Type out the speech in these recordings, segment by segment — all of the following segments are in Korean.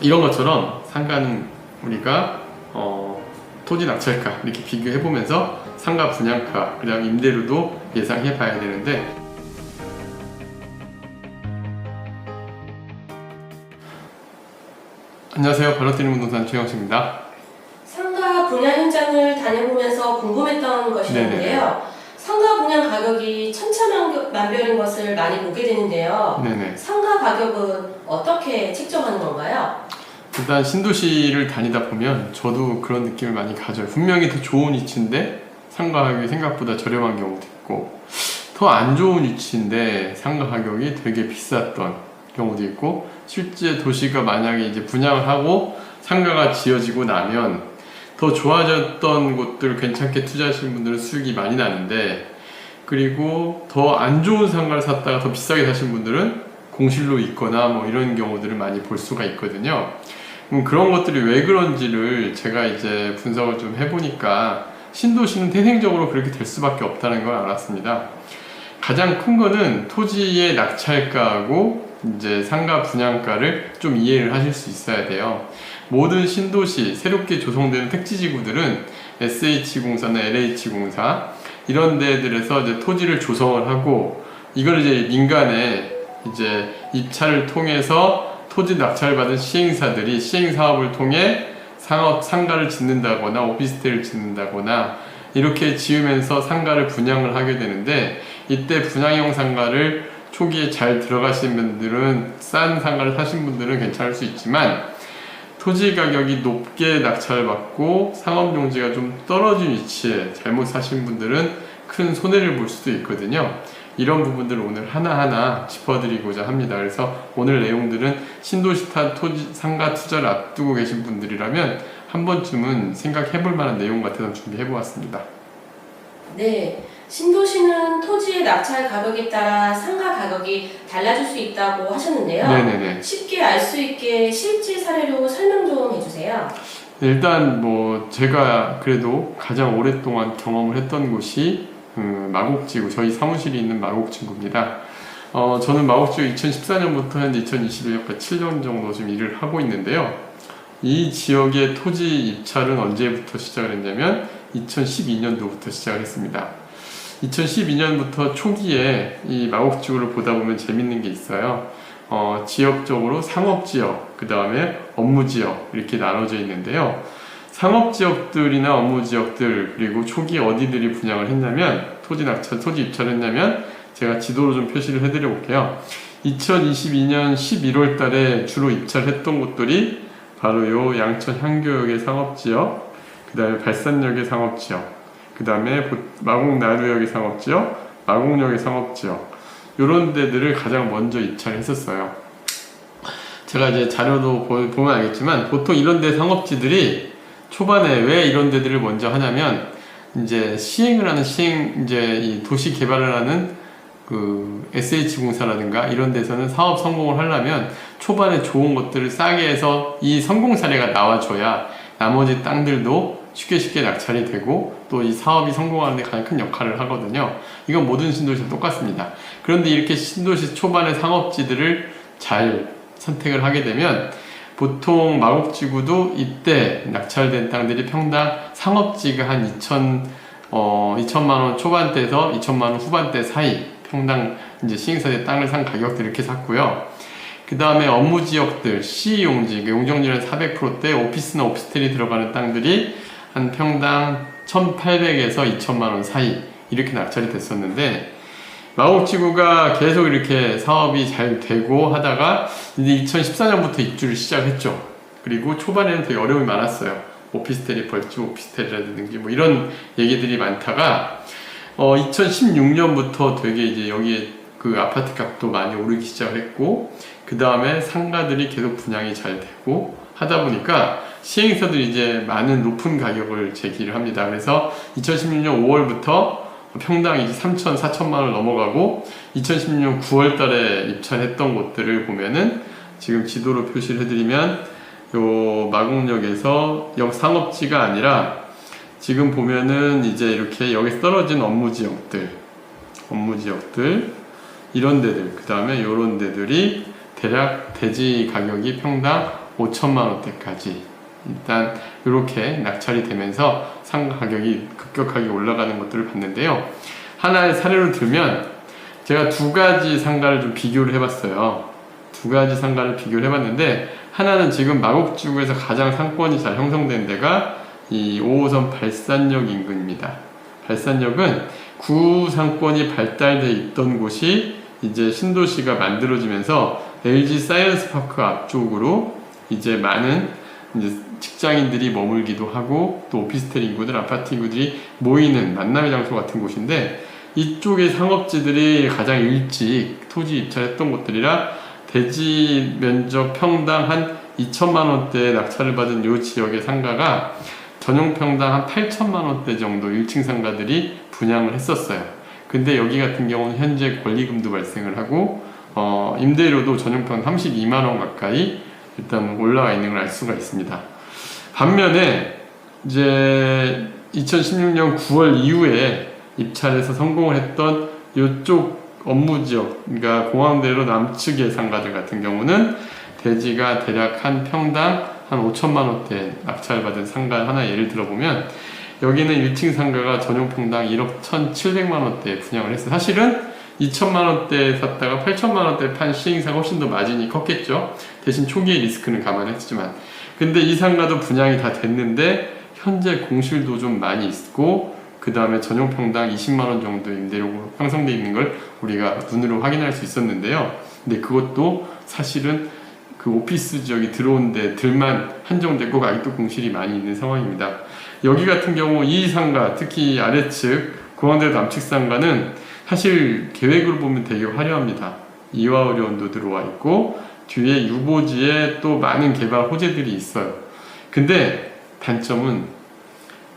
이런 것처럼 상가는 우리가 토지 낙찰가 이렇게 비교해 보면서 상가 분양가, 그 다음 임대료도 예상해 봐야 되는데, 안녕하세요. 발로 뛰는 부동산 최영식입니다. 상가 분양 현장을 다녀보면서 궁금했던 것이 있는데요. 상가 분양 가격이 천차만별인 것을 많이 보게 되는데요. 네네. 상가 가격은 어떻게 책정하는 건가요? 일단 신도시를 다니다 보면 저도 그런 느낌을 많이 가져요. 분명히 더 좋은 위치인데 상가 가격이 생각보다 저렴한 경우도 있고, 더 안 좋은 위치인데 상가 가격이 되게 비쌌던 경우도 있고, 실제 도시가 만약에 이제 분양을 하고 상가가 지어지고 나면 더 좋아졌던 곳들 괜찮게 투자하시는 분들은 수익이 많이 나는데, 그리고 더 안 좋은 상가를 샀다가 더 비싸게 사신 분들은 공실로 있거나 뭐 이런 경우들을 많이 볼 수가 있거든요. 그런 것들이 왜 그런지를 제가 이제 분석을 좀 해보니까 신도시는 태생적으로 그렇게 될 수밖에 없다는 걸 알았습니다. 가장 큰 거는 토지의 낙찰가하고 이제 상가 분양가를 좀 이해를 하실 수 있어야 돼요. 모든 신도시, 새롭게 조성되는 택지지구들은 SH공사나 LH공사 이런 데들에서 이제 토지를 조성을 하고, 이걸 이제 민간에 이제 입찰을 통해서 토지 낙찰받은 시행사들이 시행사업을 통해 상가를 짓는다거나 오피스텔을 짓는다거나 이렇게 지으면서 상가를 분양을 하게 되는데, 이때 분양형 상가를 초기에 잘 들어가신 분들은, 싼 상가를 사신 분들은 괜찮을 수 있지만, 토지 가격이 높게 낙찰받고 상업용지가 좀 떨어진 위치에 잘못 사신 분들은 큰 손해를 볼 수도 있거든요. 이런 부분들을 오늘 하나하나 짚어드리고자 합니다. 그래서 오늘 내용들은 신도시 토지 상가 투자를 앞두고 계신 분들이라면 한 번쯤은 생각해 볼 만한 내용 같아서 준비해 보았습니다. 네, 신도시는 토지의 낙찰 가격에 따라 상가 가격이 달라질 수 있다고 하셨는데요. 네네네. 쉽게 알 수 있게 실제 사례로 설명 좀 해주세요. 일단 뭐 제가 그래도 가장 오랫동안 경험을 했던 곳이 마곡지구, 저희 사무실이 있는 마곡지구입니다. 저는 마곡지구 2014년부터 현재 2021년까지 7년 정도 지금 일을 하고 있는데요. 이 지역의 토지 입찰은 언제부터 시작을 했냐면 2012년도부터 시작을 했습니다. 2012년부터 초기에 이 마곡지구를 보다 보면 재밌는 게 있어요. 지역적으로 상업지역, 그 다음에 업무지역 이렇게 나눠져 있는데요. 상업지역들이나 업무지역들, 그리고 초기 어디들이 분양을 했냐면 토지 입찰을 했냐면 제가 지도로 좀 표시를 해드려 볼게요. 2022년 11월 달에 주로 입찰했던 곳들이 바로 요 양천 향교역의 상업지역, 그 다음에 발산역의 상업지역, 그 다음에 마곡나루역의 상업지역, 마곡역의 상업지역, 요런 데들을 가장 먼저 입찰했었어요. 제가 이제 자료도 보면 알겠지만 보통 이런 데 상업지들이 초반에 왜 이런 데들을 먼저 하냐면, 이제 시행을 하는 이제 이 도시 개발을 하는 그 SH공사라든가 이런 데서는 사업 성공을 하려면 초반에 좋은 것들을 싸게 해서 이 성공 사례가 나와줘야 나머지 땅들도 쉽게 낙찰이 되고 또 이 사업이 성공하는 데 가장 큰 역할을 하거든요. 이건 모든 신도시도 똑같습니다. 그런데 이렇게 신도시 초반의 상업지들을 잘 선택을 하게 되면 보통 마곡지구도 이때 낙찰된 땅들이 평당 상업지가 한 2천만원 초반대에서 2천만원 후반대 사이 평당 이제 시행사의 땅을 산 가격들 이렇게 샀고요. 그 다음에 업무지역들, 시용지, 용적률은 400%대, 오피스나 오피스텔이 들어가는 땅들이 한 평당 1,800에서 2천만원 사이 이렇게 낙찰이 됐었는데, 마곡지구가 계속 이렇게 사업이 잘 되고 하다가 이제 2014년부터 입주를 시작했죠. 그리고 초반에는 되게 어려움이 많았어요. 오피스텔이 벌집 오피스텔이라든지 뭐 이런 얘기들이 많다가 2016년부터 되게 이제 여기에 그 아파트 값도 많이 오르기 시작했고, 그 다음에 상가들이 계속 분양이 잘 되고 하다 보니까 시행사들이 이제 많은 높은 가격을 제기를 합니다. 그래서 2016년 5월부터 평당 이제 3천, 4천만 원을 넘어가고 2016년 9월 달에 입찰했던 곳들을 보면은 지금 지도로 표시를 해드리면 요 마곡역에서 상업지가 아니라 지금 보면은 이제 이렇게 여기서 떨어진 업무지역들 이런 데들, 그 다음에 요런 데들이 대략 대지 가격이 평당 5천만 원대까지 일단 이렇게 낙찰이 되면서 상가 가격이 급격하게 올라가는 것들을 봤는데요. 하나의 사례로 들면 제가 두 가지 상가를 좀 비교를 해봤어요. 두 가지 상가를 비교를 해봤는데 하나는 지금 마곡지구에서 가장 상권이 잘 형성된 데가 이 5호선 발산역 인근입니다. 발산역은 구상권이 발달돼 있던 곳이 이제 신도시가 만들어지면서 LG 사이언스파크 앞쪽으로 이제 많은 이제 직장인들이 머물기도 하고 또 오피스텔 인구들, 아파트 인구들이 모이는 만남의 장소 같은 곳인데 이쪽의 상업지들이 가장 일찍 토지 입찰했던 곳들이라 대지 면적 평당 한 2천만 원대 낙찰을 받은 이 지역의 상가가 전용 평당 한 8천만 원대 정도 1층 상가들이 분양을 했었어요. 근데 여기 같은 경우는 현재 권리금도 발생을 하고 임대료도 전용 평당 32만 원 가까이 일단 올라와 있는 걸 알 수가 있습니다. 반면에 이제 2016년 9월 이후에 입찰에서 성공을 했던 이쪽 업무지역, 그러니까 공항대로 남측의 상가들 같은 경우는 대지가 대략 한 평당 한 5천만 원대 낙찰을 받은 상가 하나 예를 들어보면 여기는 1층 상가가 전용 평당 1억 1,700만 원대에 분양을 했어요. 사실은 2천만 원대에 샀다가 8천만 원대에 판 시행사가 훨씬 더 마진이 컸겠죠. 대신 초기의 리스크는 감안했지만 근데 이 상가도 분양이 다 됐는데 현재 공실도 좀 많이 있고 그 다음에 전용 평당 20만 원 정도 임대료가 형성되어 있는 걸 우리가 눈으로 확인할 수 있었는데요. 근데 그것도 사실은 그 오피스 지역이 들어온 데들만 한정됐고 아직도 공실이 많이 있는 상황입니다. 여기 같은 경우 이 상가, 특히 아래측 공항대로 남측 상가는 사실 계획으로 보면 되게 화려합니다. 이화어려운도 들어와 있고 뒤에 유보지에 또 많은 개발 호재들이 있어요. 근데 단점은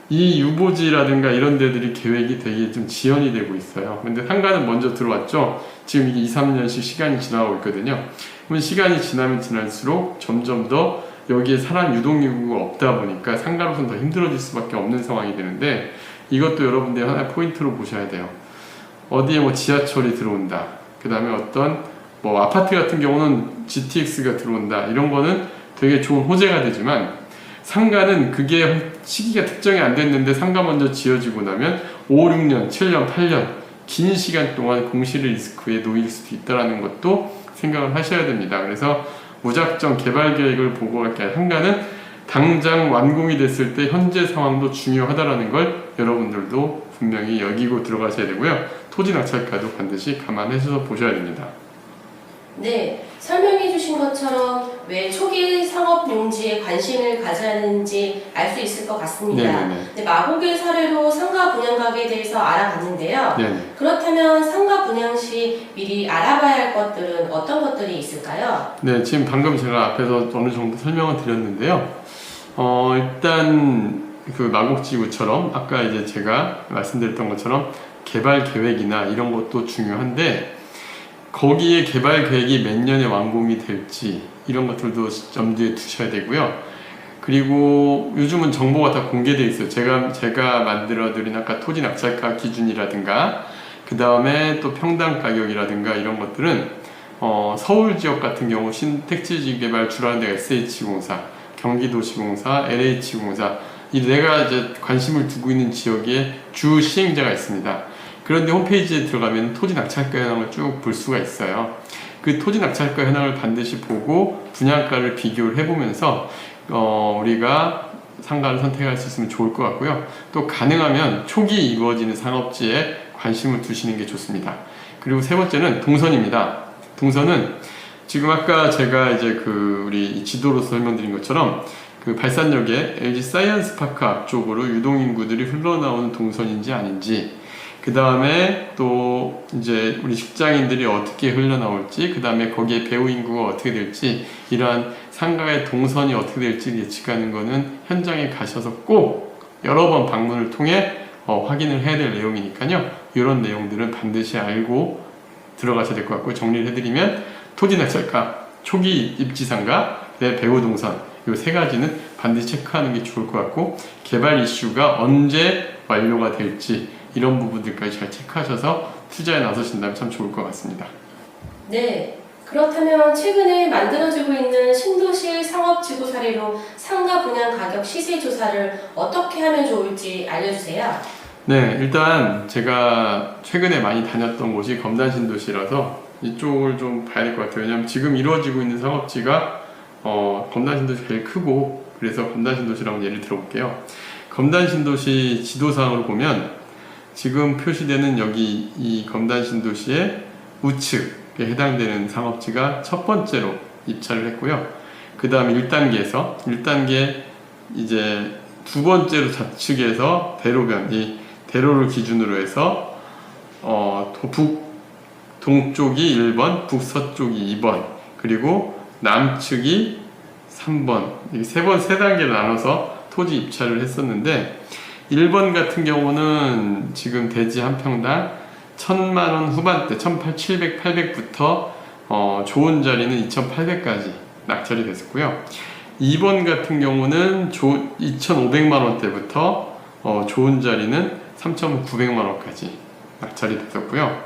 이 유보지라든가 이런 데들이 계획이 되게 좀 지연이 되고 있어요. 근데 상가는 먼저 들어왔죠. 지금 이게 2, 3년씩 시간이 지나고 있거든요. 그러면 시간이 지나면 지날수록 점점 더 여기에 사람 유동인구가 없다 보니까 상가로서는 더 힘들어질 수밖에 없는 상황이 되는데 이것도 여러분들이 하나의 포인트로 보셔야 돼요. 어디에 뭐 지하철이 들어온다. 그 다음에 어떤 뭐 아파트 같은 경우는 GTX가 들어온다. 이런 거는 되게 좋은 호재가 되지만 상가는 그게 시기가 특정이 안 됐는데 상가 먼저 지어지고 나면 5, 6년, 7년, 8년 긴 시간 동안 공실 리스크에 놓일 수도 있다는 것도 생각을 하셔야 됩니다. 그래서 무작정 개발 계획을 보고 갈 게 아니라 상가는 당장 완공이 됐을 때 현재 상황도 중요하다는 걸 여러분들도 분명히 여기고 들어가셔야 되고요. 토지 낙찰가도 반드시 감안해서 보셔야 됩니다. 네, 설명해 주신 것처럼 왜 초기 상업 용지에 관심을 가져야 하는지 알 수 있을 것 같습니다. 네, 마곡의 사례로 상가 분양 가격에 대해서 알아봤는데요. 네네. 그렇다면 상가 분양 시 미리 알아봐야 할 것들은 어떤 것들이 있을까요? 네, 지금 방금 제가 앞에서 어느 정도 설명을 드렸는데요. 일단 그 마곡지구처럼 아까 이제 제가 말씀드렸던 것처럼 개발 계획이나 이런 것도 중요한데 거기에 개발 계획이 몇 년에 완공이 될지 이런 것들도 염두에 두셔야 되고요. 그리고 요즘은 정보가 다 공개되어 있어요. 제가 만들어드린 아까 토지 낙찰가 기준이라든가 그 다음에 또 평당 가격이라든가 이런 것들은 서울 지역 같은 경우 신택지 개발 주라는 데가 SH공사, 경기도시공사, LH공사 이 내가 이제 관심을 두고 있는 지역에 주 시행자가 있습니다. 그런데 홈페이지에 들어가면 토지 낙찰가 현황을 쭉 볼 수가 있어요. 그 토지 낙찰가 현황을 반드시 보고 분양가를 비교를 해보면서 우리가 상가를 선택할 수 있으면 좋을 것 같고요. 또 가능하면 초기 이루어지는 상업지에 관심을 두시는 게 좋습니다. 그리고 세 번째는 동선입니다. 동선은 지금 아까 제가 이제 우리 지도로 설명드린 것처럼 그 발산역에 LG 사이언스 파크 앞쪽으로 유동인구들이 흘러나오는 동선인지 아닌지 그 다음에 또 이제 우리 직장인들이 어떻게 흘러나올지 그 다음에 거기에 배우 인구가 어떻게 될지 이러한 상가의 동선이 어떻게 될지 예측하는 거는 현장에 가셔서 꼭 여러 번 방문을 통해 확인을 해야 될 내용이니까요. 이런 내용들은 반드시 알고 들어가셔야 될 것 같고 정리를 해드리면 토지 낙찰가, 초기 입지 상가, 배우 동선 이 세 가지는 반드시 체크하는 게 좋을 것 같고 개발 이슈가 언제 완료가 될지 이런 부분들까지 잘 체크하셔서 투자에 나서신다면 참 좋을 것 같습니다. 네, 그렇다면 최근에 만들어지고 있는 신도시 상업지구 사례로 상가 분양 가격 시세 조사를 어떻게 하면 좋을지 알려주세요. 네, 일단 제가 최근에 많이 다녔던 곳이 검단신도시라서 이쪽을 좀 봐야 될 것 같아요. 왜냐하면 지금 이루어지고 있는 상업지가 검단신도시 제일 크고, 그래서 검단신도시라고 예를 들어볼게요. 검단신도시 지도상으로 보면 지금 표시되는 여기 이 검단신도시의 우측에 해당되는 상업지가 첫 번째로 입찰을 했고요. 그 다음에 1단계에서 1단계 이제 두 번째로 좌측에서 대로변, 이 대로를 기준으로 해서 동쪽이 1번, 북서쪽이 2번, 그리고 남측이 3번, 이렇게 세 단계로 나눠서 토지 입찰을 했었는데, 1번 같은 경우는 지금 대지 한 평당 1,000만원 후반대, 1,700, 800부터 좋은 자리는 2,800까지 낙찰이 됐었고요. 2번 같은 경우는 2,500만원대부터 좋은 자리는 3,900만원까지 낙찰이 됐었고요.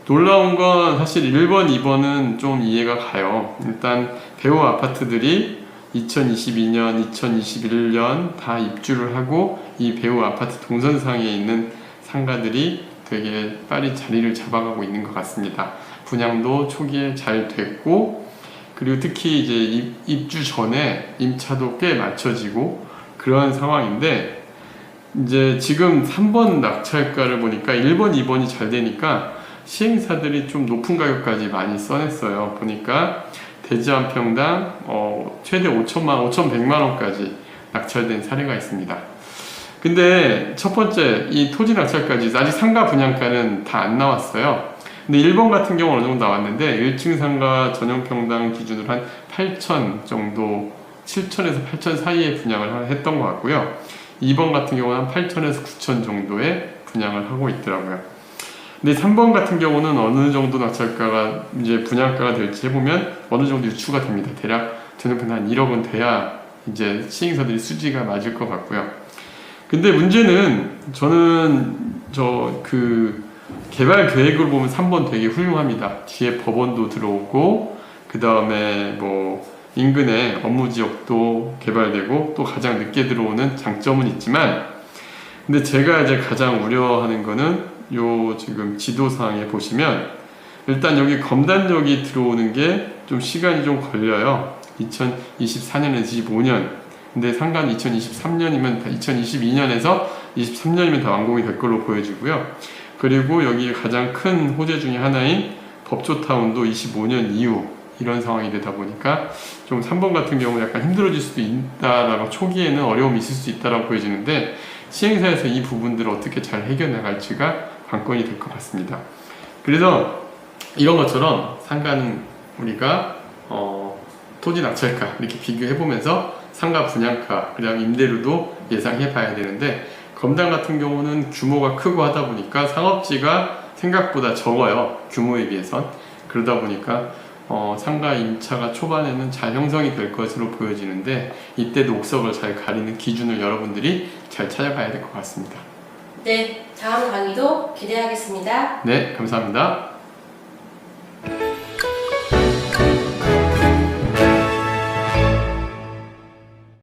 놀라운 건 사실 1번, 2번은 좀 이해가 가요. 일단 배우 아파트들이 2022년, 2021년 다 입주를 하고 이 배우 아파트 동선상에 있는 상가들이 되게 빨리 자리를 잡아가고 있는 것 같습니다. 분양도 초기에 잘 됐고, 그리고 특히 이제 입주 전에 임차도 꽤 맞춰지고 그런 상황인데, 이제 지금 3번 낙찰가를 보니까 1번, 2번이 잘 되니까 시행사들이 좀 높은 가격까지 많이 써냈어요. 보니까 대지 한 평당 최대 5,100만 원까지 낙찰된 사례가 있습니다. 근데 첫 번째 이 토지 낙찰까지 아직 상가 분양가는 다 안 나왔어요. 근데 1번 같은 경우는 어느 정도 나왔는데 1층 상가 전용 평당 기준으로 한 8천 정도, 7천에서 8천 사이에 분양을 했던 것 같고요. 2번 같은 경우는 한 8천에서 9천 정도에 분양을 하고 있더라고요. 근데 3번 같은 경우는 어느 정도 낙찰가가 이제 분양가가 될지 해보면 어느 정도 유추가 됩니다. 대략 전용평당 한 1억은 돼야 이제 시행사들이 수지가 맞을 것 같고요. 근데 문제는 저는 개발 계획을 보면 3번 되게 훌륭합니다. 뒤에 법원도 들어오고, 그 다음에 뭐 인근에 업무지역도 개발되고, 또 가장 늦게 들어오는 장점은 있지만, 근데 제가 이제 가장 우려하는 거는 요 지금 지도상에 보시면 일단 여기 검단역이 들어오는 게 좀 시간이 좀 걸려요. 2024년에서 25년. 근데 상가는 2023년이면 2022년에서 23년이면 다 완공이 될 걸로 보여지고요. 그리고 여기 가장 큰 호재 중에 하나인 법조타운도 25년 이후 이런 상황이 되다 보니까 좀 3번 같은 경우 약간 힘들어질 수도 있다라고, 초기에는 어려움이 있을 수 있다라고 보여지는데 시행사에서 이 부분들을 어떻게 잘 해결나갈지가 관건이 될 것 같습니다. 그래서 이런 것처럼 상가는 우리가 토지 낙찰가 이렇게 비교해 보면서 상가 분양가, 그다음 임대료도 예상해 봐야 되는데, 검단 같은 경우는 규모가 크고 하다 보니까 상업지가 생각보다 적어요. 규모에 비해선. 그러다 보니까 상가 임차가 초반에는 잘 형성이 될 것으로 보여지는데, 이때도 옥석을 잘 가리는 기준을 여러분들이 잘 찾아가야 될 것 같습니다. 네, 다음 강의도 기대하겠습니다. 네, 감사합니다.